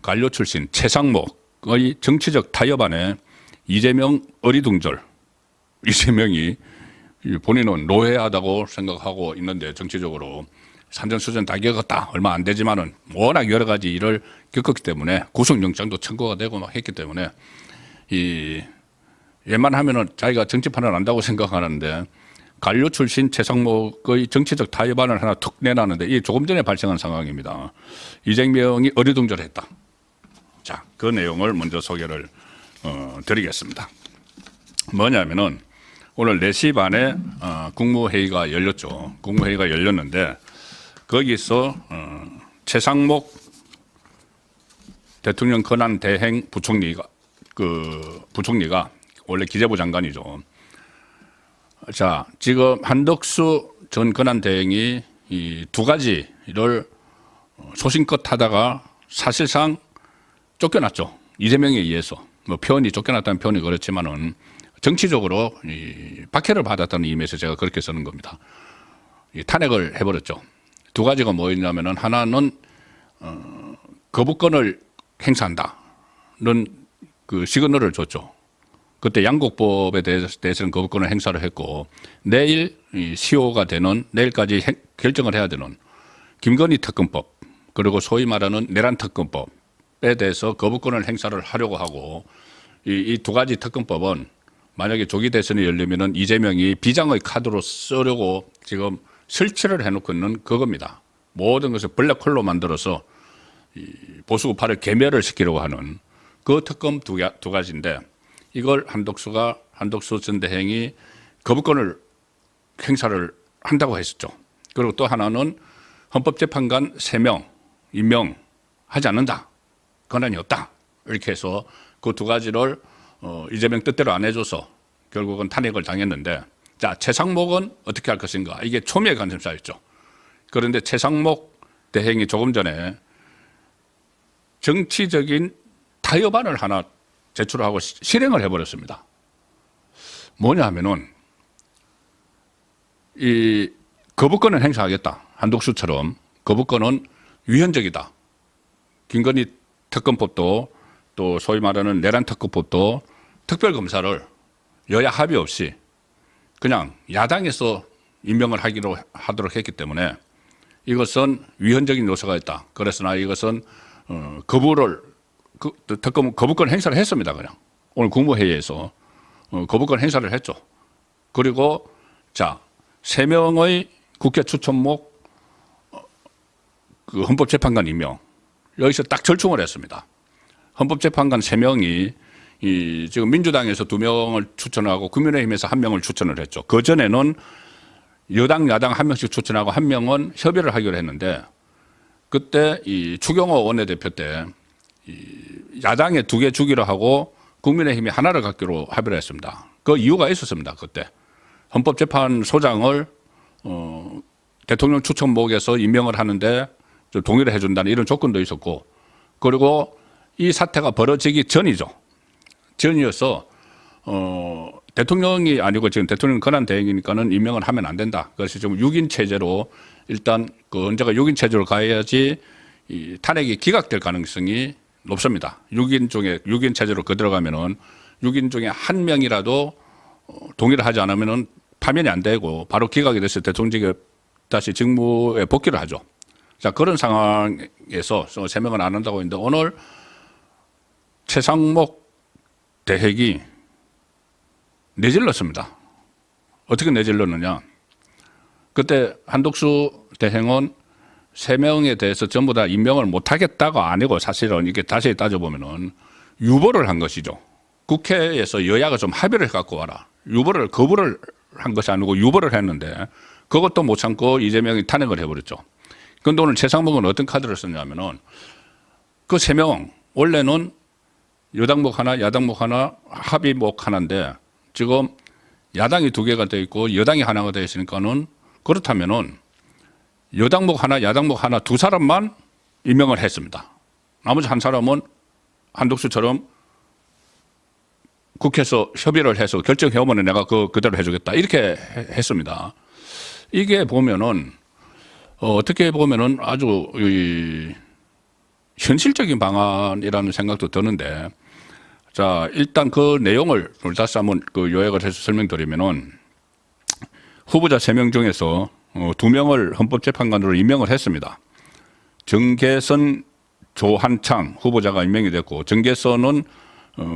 관료 출신 최상목의 정치적 타협안에 이재명 어리둥절, 이재명이 본인은 노회하다고 생각하고 있는데 정치적으로 산전수전 다 겪었다. 얼마 안 되지만은 워낙 여러 가지 일을 겪었기 때문에 구속영장도 청구가 되고 막 했기 때문에 웬만하면은 자기가 정치판을 안다고 생각하는데 관료 출신 최상목의 정치적 타협안을 하나 툭 내놨는데 이게 조금 전에 발생한 상황입니다. 이재명이 어리둥절했다. 자, 그 내용을 먼저 소개를 드리겠습니다. 뭐냐면은 오늘 4시 반에 국무회의가 열렸죠. 국무회의가 열렸는데 거기서 최상목 대통령 권한 대행 부총리가 원래 기재부 장관이죠. 자, 지금 한덕수 전 권한 대행이 이 두 가지를 소신껏 하다가 사실상 쫓겨났죠. 이재명에 의해서. 뭐 표현이 쫓겨났다는 표현이 그렇지만은 정치적으로 박해를 받았다는 의미에서 제가 그렇게 쓰는 겁니다. 탄핵을 해버렸죠. 두 가지가 뭐였냐면은 하나는 거부권을 행사한다는 그 시그널을 줬죠. 그때 양곡법에 대해서는 거부권을 행사를 했고 내일 시효가 되는 내일까지 결정을 해야 되는 김건희 특검법 그리고 소위 말하는 내란 특검법에 대해서 거부권을 행사를 하려고 하고 이 두 가지 특검법은 만약에 조기 대선이 열리면은 이재명이 비장의 카드로 쓰려고 지금 설치를 해놓고 있는 그겁니다. 모든 것을 블랙홀로 만들어서 보수파를 괴멸을 시키려고 하는 그 특검 두 가지인데 이걸 한덕수 전 대행이 거부권을 행사를 한다고 했었죠. 그리고 또 하나는 헌법재판관 3명 임명하지 않는다. 권한이 없다. 이렇게 해서 그 두 가지를 이재명 뜻대로 안 해줘서 결국은 탄핵을 당했는데 자, 최상목은 어떻게 할 것인가. 이게 초미의 관심사였죠. 그런데 최상목 대행이 조금 전에 정치적인 타협안을 하나 제출하고 실행을 해버렸습니다. 뭐냐 하면은 이 거부권을 행사하겠다. 한독수처럼 거부권은 위헌적이다. 김건희 특검법도 또 소위 말하는 내란 특검법도 특별검사를 여야 합의 없이 그냥 야당에서 임명을 하도록 했기 때문에 이것은 위헌적인 요소가 있다. 그래서 나 이것은 거부권 행사를 했습니다. 그냥 오늘 국무회의에서 거부권 행사를 했죠. 그리고 자 3명의 국회 추천목 그 헌법재판관 임명 여기서 딱 절충을 했습니다. 헌법재판관 3명이 지금 민주당에서 2명을 추천하고 국민의힘에서 1명을 추천을 했죠. 그 전에는 여당 야당 1명씩 추천하고 1명은 협의를 하기로 했는데 그때 이 추경호 원내대표 때 야당에 2개 주기로 하고 국민의힘이 하나를 갖기로 합의를 했습니다. 그 이유가 있었습니다. 그때 헌법재판소장을 대통령 추천목에서 임명을 하는데 좀 동의를 해준다는 이런 조건도 있었고 그리고 이 사태가 벌어지기 전이어서 대통령이 아니고 지금 대통령 권한 대행이니까는 임명을 하면 안 된다. 그래서 지금 6인 체제로 일단 그 언제가 6인 체제로 가야지 이 탄핵이 기각될 가능성이 높습니다. 6인 체제로 들어가면은 6인 중에 1명이라도 동의를 하지 않으면은 파면이 안 되고 바로 기각이 돼서 대통령직에 다시 직무에 복귀를 하죠. 자, 그런 상황에서 3명은 안 한다고 했는데 오늘 최상목 대행이 내질렀습니다. 어떻게 내질렀느냐. 그때 한독수 대행은 3명에 대해서 전부 다 임명을 못하겠다가 아니고 사실은 이게 다시 따져보면은 유보를 한 것이죠. 국회에서 여야가 좀 합의를 갖고 와라. 거부를 한 것이 아니고 유보를 했는데 그것도 못 참고 이재명이 탄핵을 해버렸죠. 그런데 오늘 최상목은 어떤 카드를 썼냐면은 그 3명 원래는 여당목 하나 야당목 하나 합의목 하나인데 지금 야당이 2개가 돼 있고 여당이 하나가 돼 있으니까는 그렇다면은 여당목 하나 야당목 하나 2사람만 임명을 했습니다. 나머지 1사람은 한독수처럼 국회에서 협의를 해서 결정해오면 내가 그대로 해주겠다 이렇게 했습니다. 이게 보면은 어떻게 보면은 아주 현실적인 방안이라는 생각도 드는데, 자, 일단 그 내용을 다시 한번 그 요약을 해서 설명드리면은, 후보자 3명 중에서 2명을 헌법재판관으로 임명을 했습니다. 정계선, 조한창 후보자가 임명이 됐고, 정계선은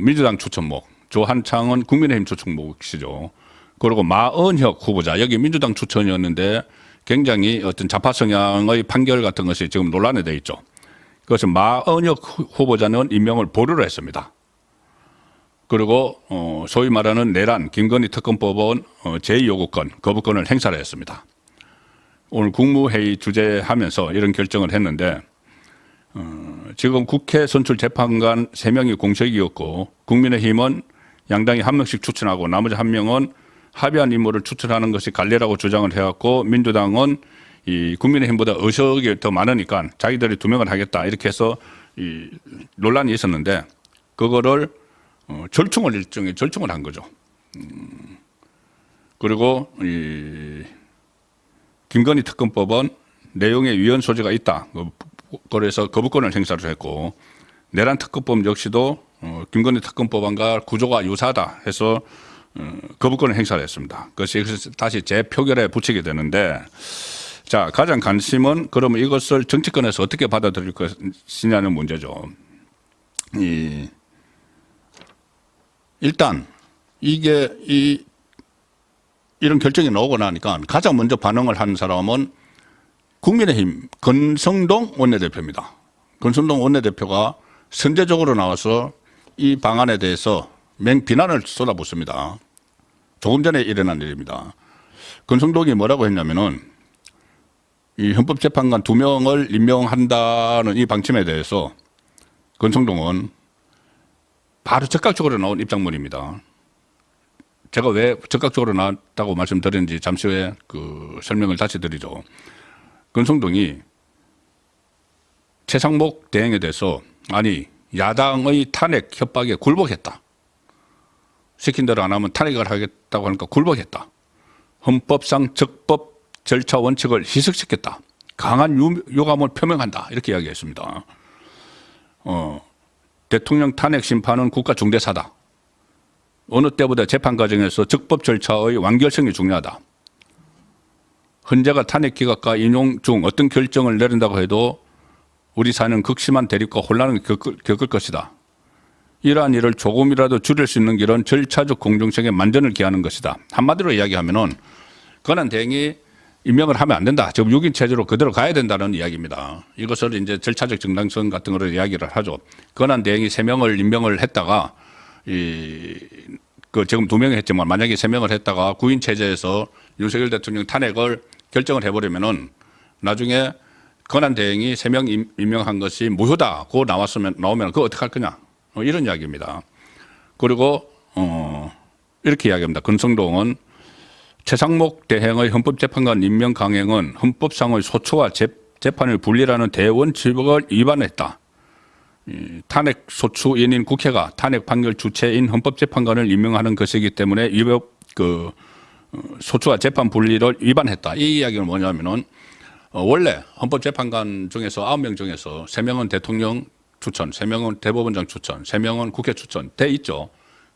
민주당 추천목, 조한창은 국민의힘 추천목이시죠. 그리고 마은혁 후보자, 여기 민주당 추천이었는데 굉장히 어떤 좌파 성향의 판결 같은 것이 지금 논란이 되어 있죠. 그래서 마은혁 후보자는 임명을 보류를 했습니다. 그리고 소위 말하는 내란 김건희 특검법은 제2요구권, 거부권을 행사를 했습니다. 오늘 국무회의 주재하면서 이런 결정을 했는데, 지금 국회 선출 재판관 3명이 공석이었고, 국민의힘은 양당이 1명씩 추천하고 나머지 1명은 합의한 인물을 추천하는 것이 관례라고 주장을 해왔고, 민주당은 이 국민의힘보다 의석이 더 많으니까 자기들이 2명을 하겠다 이렇게 해서 이 논란이 있었는데, 그거를 절충을 일종의 절충을 한 거죠. 그리고 이 김건희 특검법은 내용에 위헌 소지가 있다. 그래서 거부권을 행사를 했고, 내란 특검법 역시도 김건희 특검법안과 구조가 유사하다 해서 거부권을 행사를 했습니다. 그래서 다시 재표결에 붙이게 되는데, 자, 가장 관심은 그러면 이것을 정치권에서 어떻게 받아들일 것이냐는 문제죠. 일단 이게 이런 결정이 나오고 나니까 가장 먼저 반응을 한 사람은 국민의힘 권성동 원내대표입니다. 권성동 원내대표가 선제적으로 나와서 이 방안에 대해서 맹비난을 쏟아붓습니다. 조금 전에 일어난 일입니다. 권성동이 뭐라고 했냐면은 이 헌법재판관 2명을 임명한다는 이 방침에 대해서 권성동은 바로 즉각적으로 나온 입장문입니다. 제가 왜 즉각적으로 나왔다고 말씀드렸는지 잠시 후에 그 설명을 다시 드리죠. 권성동이 최상목 대행에 대해서 아니 야당의 탄핵 협박에 굴복했다. 시킨 대로 안 하면 탄핵을 하겠다고 하니까 굴복했다. 헌법상 적법 절차 원칙을 희석시켰다. 강한 유감을 표명한다. 이렇게 이야기했습니다. 대통령 탄핵 심판은 국가 중대사다. 어느 때보다 재판 과정에서 적법 절차의 완결성이 중요하다. 헌재가 탄핵 기각과 인용 중 어떤 결정을 내린다고 해도 우리 사회는 극심한 대립과 혼란을 겪을 것이다. 이러한 일을 조금이라도 줄일 수 있는 길은 절차적 공정성에 만전을 기하는 것이다. 한마디로 이야기하면은 권한대행이 임명을 하면 안 된다. 지금 6인 체제로 그대로 가야 된다는 이야기입니다. 이것을 이제 절차적 정당성 같은 거를 이야기를 하죠. 권한대행이 3명을 임명을 했다가 그 지금 2명이 했지만 만약에 3명을 했다가 9인 체제에서 윤석열 대통령 탄핵을 결정을 해버리면은 나중에 권한대행이 3명 임명한 것이 무효다고 나오면 그거 어떻게 할 거냐. 이런 이야기입니다. 그리고 이렇게 이야기합니다. 권성동은 최상목 대행의 헌법재판관 임명 강행은 헌법상의 소추와 재판을 분리하는 대원칙을 위반했다. 탄핵 소추인인 국회가 탄핵 판결 주체인 헌법재판관을 임명하는 것이기 때문에 소추와 재판 분리를 위반했다. 이 이야기는 뭐냐면은 원래 헌법재판관 중에서 9명 중에서 3명은 대통령 추천, 3명은 대법원장 추천, 3명은 국회 추천 돼 있죠.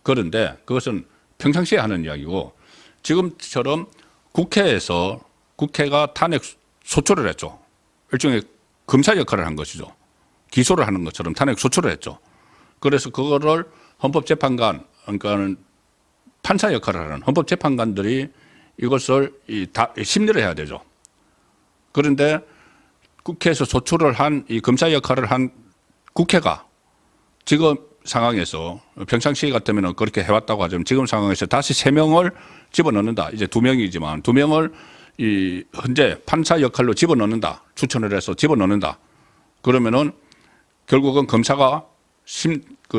그런데 그것은 평상시에 하는 이야기고 지금처럼 국회가 탄핵 소추를 했죠. 일종의 검사 역할을 한 것이죠. 기소를 하는 것처럼 탄핵 소추를 했죠. 그래서 그거를 헌법재판관, 그러니까는 판사 역할을 하는 헌법재판관들이 이것을 다 심리를 해야 되죠. 그런데 국회에서 소추를 한 이 검사 역할을 한 국회가 지금 상황에서 평상시 같으면 그렇게 해왔다고 하지만 지금 상황에서 다시 3명을 집어넣는다. 이제 2명이지만 2명을 이 현재 판사 역할로 집어넣는다. 추천을 해서 집어넣는다. 그러면은 결국은 검사가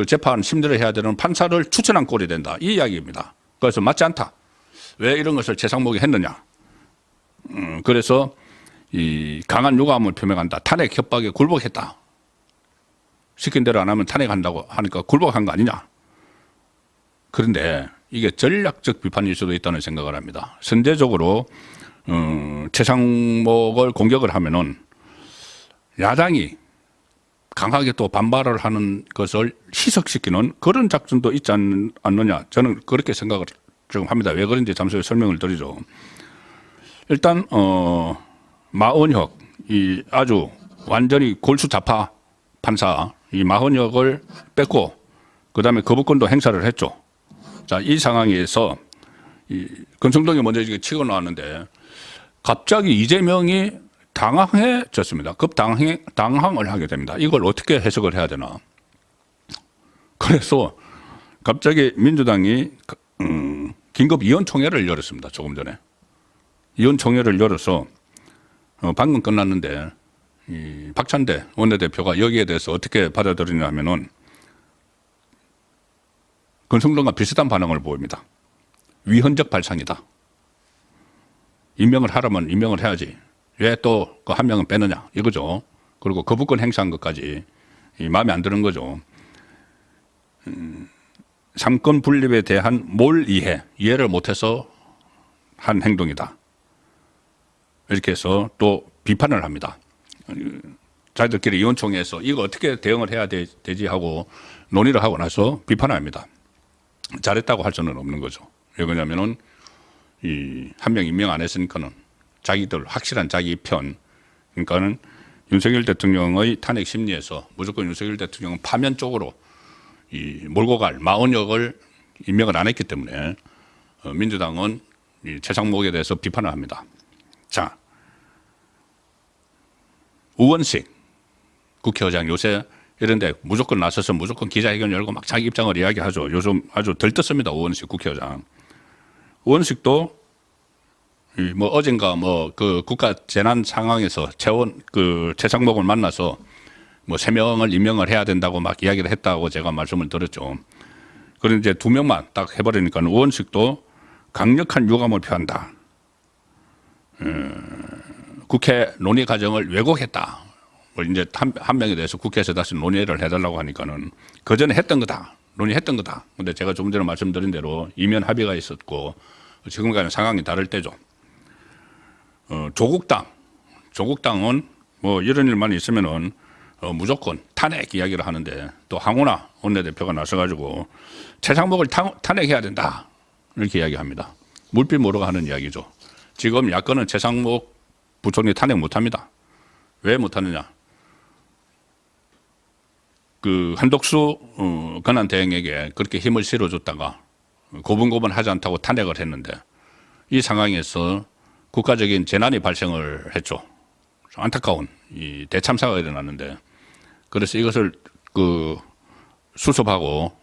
재판 심리를 해야 되는 판사를 추천한 꼴이 된다. 이 이야기입니다. 그래서 맞지 않다. 왜 이런 것을 최상목이 했느냐. 그래서 이 강한 유감을 표명한다. 탄핵 협박에 굴복했다. 시킨 대로 안 하면 탄핵한다고 하니까 굴복한 거 아니냐. 그런데 이게 전략적 비판일 수도 있다는 생각을 합니다. 선제적으로 최상목을 공격을 하면은 야당이 강하게 또 반발을 하는 것을 희석시키는 그런 작전도 있지 않느냐. 저는 그렇게 생각을 지금 합니다. 왜 그런지 잠시 후에 설명을 드리죠. 일단 마은혁 이 아주 완전히 골수좌파 판사 이 마은혁을 뺐고 그다음에 거부권도 행사를 했죠. 자, 이 상황에서 이 권성동이 먼저 이게 치고 나왔는데 갑자기 이재명이 당황해졌습니다. 당황을 하게 됩니다. 이걸 어떻게 해석을 해야 되나. 그래서 갑자기 민주당이 긴급 위원총회를 열었습니다. 조금 전에. 위원총회를 열어서 방금 끝났는데 이 박찬대 원내대표가 여기에 대해서 어떻게 받아들이냐 하면은 권성동과 비슷한 반응을 보입니다. 위헌적 발상이다. 임명을 하라면 임명을 해야지. 왜 또 그 한 명은 빼느냐 이거죠. 그리고 거부권 행사한 것까지 마음에 안 드는 거죠. 삼권 분립에 대한 이해를 못해서 한 행동이다. 이렇게 해서 또 비판을 합니다. 자기들끼리 위원총회에서 이거 어떻게 대응을 해야 되지 하고 논의를 하고 나서 비판을 합니다. 잘했다고 할 수는 없는 거죠. 왜 그러냐면은 이 한 명 임명 안 했으니까는 자기들 확실한 자기 편, 그러니까는 윤석열 대통령의 탄핵 심리에서 무조건 윤석열 대통령은 파면 쪽으로 이 몰고 갈 마은혁을 임명을 안 했기 때문에 민주당은 이 최상목에 대해서 비판을 합니다. 자, 우원식 국회의장 요새 이런데 무조건 나서서 무조건 기자회견 열고 막 자기 입장을 이야기하죠. 요즘 아주 들떴습니다. 우원식 국회의장. 우원식도 뭐 어젠가 뭐 그 국가 재난 상황에서 최상목을 만나서 뭐 3명을 임명을 해야 된다고 막 이야기를 했다고 제가 말씀을 드렸죠. 그런데 이제 2명만 딱 해버리니까 우원식도 강력한 유감을 표한다. 국회 논의 과정을 왜곡했다. 뭐 이제 한 명에 대해서 국회에서 다시 논의를 해달라고 하니까는 그 전에 했던 거다. 논의했던 거다. 근데 제가 조금 전에 말씀드린 대로 이면 합의가 있었고 지금과는 상황이 다를 때죠. 조국당은 뭐 이런 일만 있으면은 무조건 탄핵 이야기를 하는데 또 황운하 원내대표가 나서가지고 최상목을 탄핵해야 된다. 이렇게 이야기합니다. 물빛 모르가 하는 이야기죠. 지금 야권은 최상목 부총리 탄핵 못합니다. 왜 못하느냐? 그 한덕수 권한대행에게 그렇게 힘을 실어줬다가 고분고분하지 않다고 탄핵을 했는데 이 상황에서 국가적인 재난이 발생을 했죠. 안타까운 이 대참사가 일어났는데 그래서 이것을 그 수습하고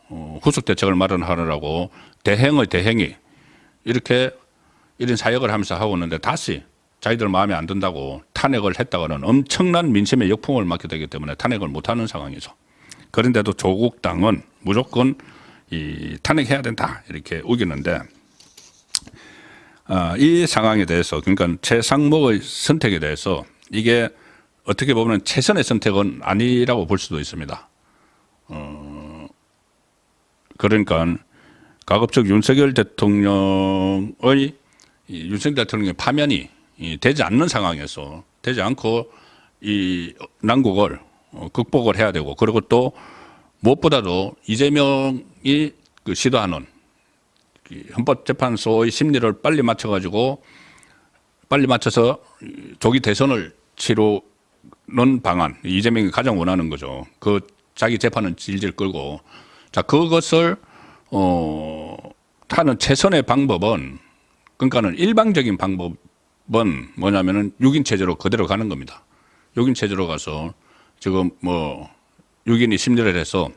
후속 대책을 마련하느라고 대행이 이렇게 이런 사역을 하면서 하고 있는데 다시 자기들 마음에 안 든다고 탄핵을 했다가는 엄청난 민심의 역풍을 맞게 되기 때문에 탄핵을 못하는 상황이죠. 그런데도 조국당은 무조건 이 탄핵해야 된다 이렇게 우기는데 이 상황에 대해서 그러니까 최상목의 선택에 대해서 이게 어떻게 보면 최선의 선택은 아니라고 볼 수도 있습니다. 그러니까 가급적 윤석열 대통령의 파면이 되지 않는 상황에서 되지 않고 이 난국을 극복을 해야 되고 그리고 또 무엇보다도 이재명이 그 시도하는 헌법재판소의 심리를 빨리 맞춰서 조기 대선을 치르는 방안 이재명이 가장 원하는 거죠. 그 자기 재판은 질질 끌고 자 그것을 하는 최선의 방법은 그러니까는 일방적인 방법은 뭐냐면은 6인 체제로 그대로 가는 겁니다. 6인 체제로 가서 지금 뭐 6인이 심리를 해서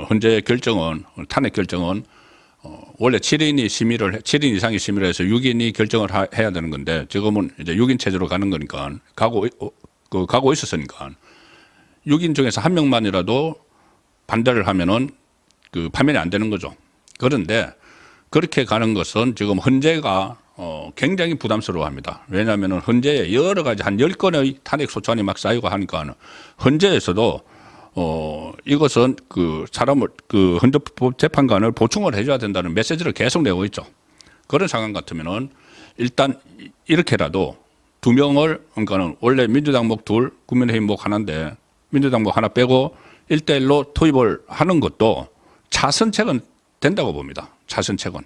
현재 결정은 탄핵 결정은 원래 7인 이상이 심의를 해서 6인이 결정을 해야 되는 건데 지금은 이제 6인 체제로 가는 거니까 가고 있었으니까 6인 중에서 한 명만이라도 반대를 하면은 그 파면이 안 되는 거죠. 그런데 그렇게 가는 것은 지금 헌재가 굉장히 부담스러워합니다. 왜냐하면 헌재에 여러 가지 한 10건의 탄핵 소추안이 막 쌓이고 하니까 헌재에서도 이것은 그 헌법 재판관을 보충을 해줘야 된다는 메시지를 계속 내고 있죠. 그런 상황 같으면은 일단 이렇게라도 2명을 그러니까는 원래 민주당 목 2, 국민의힘 목 하나인데 민주당 뭐 하나 빼고 1대1로 투입을 하는 것도 차선책은 된다고 봅니다. 차선책은.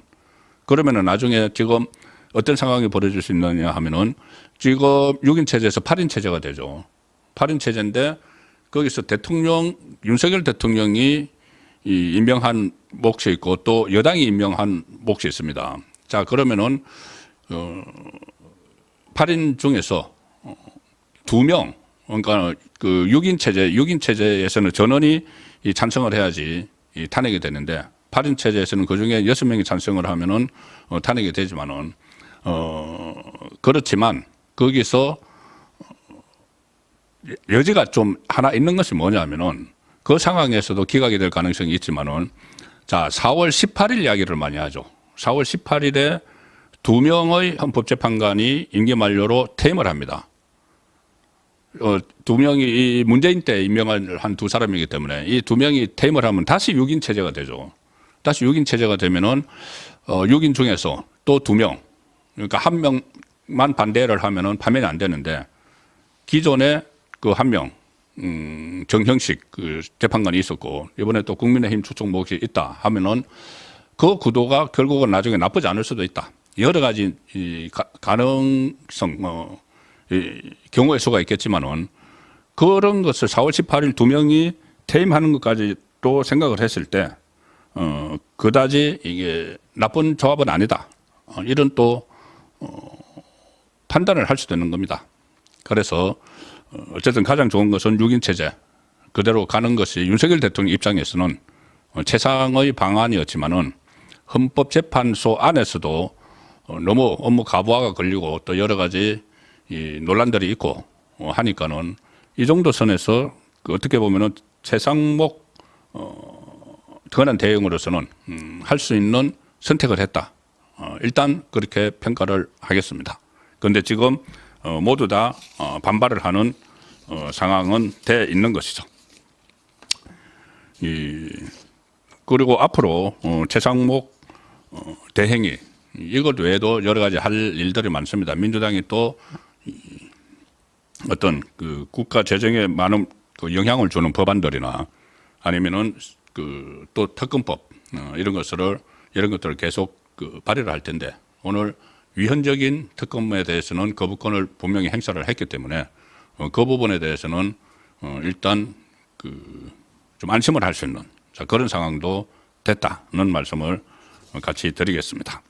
그러면은 나중에 지금 어떤 상황이 벌어질 수 있느냐 하면은 지금 6인 체제에서 8인 체제가 되죠. 8인 체제인데 거기서 윤석열 대통령이 임명한 몫이 있고 또 여당이 임명한 몫이 있습니다. 자, 그러면은 8인 중에서 2명, 그러니까 그 6인 체제에서는 전원이 찬성을 해야지 탄핵이 되는데 8인 체제에서는 그 중에 6명이 찬성을 하면은 탄핵이 되지만은 그렇지만 거기서 여지가 좀 하나 있는 것이 뭐냐면은 그 상황에서도 기각이 될 가능성이 있지만은 자, 4월 18일 이야기를 많이 하죠. 4월 18일에 2명의 헌법재판관이 임기 만료로 퇴임을 합니다. 2명이 이 문재인 때 임명한 한 2사람이기 때문에 이 2명이 퇴임을 하면 다시 6인 체제가 되죠. 다시 6인 체제가 되면은 6인 중에서 또 2명, 그러니까 1명만 반대를 하면은 파면이 안 되는데 기존에 그 1명 정형식 그 재판관이 있었고 이번에 또 국민의힘 추천 몫이 있다 하면은 그 구도가 결국은 나중에 나쁘지 않을 수도 있다. 여러 가지 이 가능성 경우의 수가 있겠지만은 그런 것을 4월 18일 2명이 퇴임하는 것까지도 생각을 했을 때 그다지 이게 나쁜 조합은 아니다. 이런 또 판단을 할 수도 있는 겁니다. 그래서 어쨌든 가장 좋은 것은 6인 체제 그대로 가는 것이 윤석열 대통령 입장에서는 최상의 방안이었지만은 헌법재판소 안에서도 너무 업무 과부하가 걸리고 또 여러 가지 이 논란들이 있고 하니까는 이 정도 선에서 어떻게 보면은 최상목 든든한 대응으로서는 할 수 있는 선택을 했다. 일단 그렇게 평가를 하겠습니다. 그런데 지금 모두 다 반발을 하는 상황은 돼 있는 것이죠. 그리고 앞으로 최상목 대행이 이것 외에도 여러 가지 할 일들이 많습니다. 민주당이 또 어떤 그 국가 재정에 많은 그 영향을 주는 법안들이나 아니면은 그 또 특검법 이런 것들을 계속 그 발의를 할 텐데 오늘 위헌적인 특검에 대해서는 거부권을 분명히 행사를 했기 때문에 그 부분에 대해서는 일단 그 좀 안심을 할 수 있는 그런 상황도 됐다는 말씀을 같이 드리겠습니다.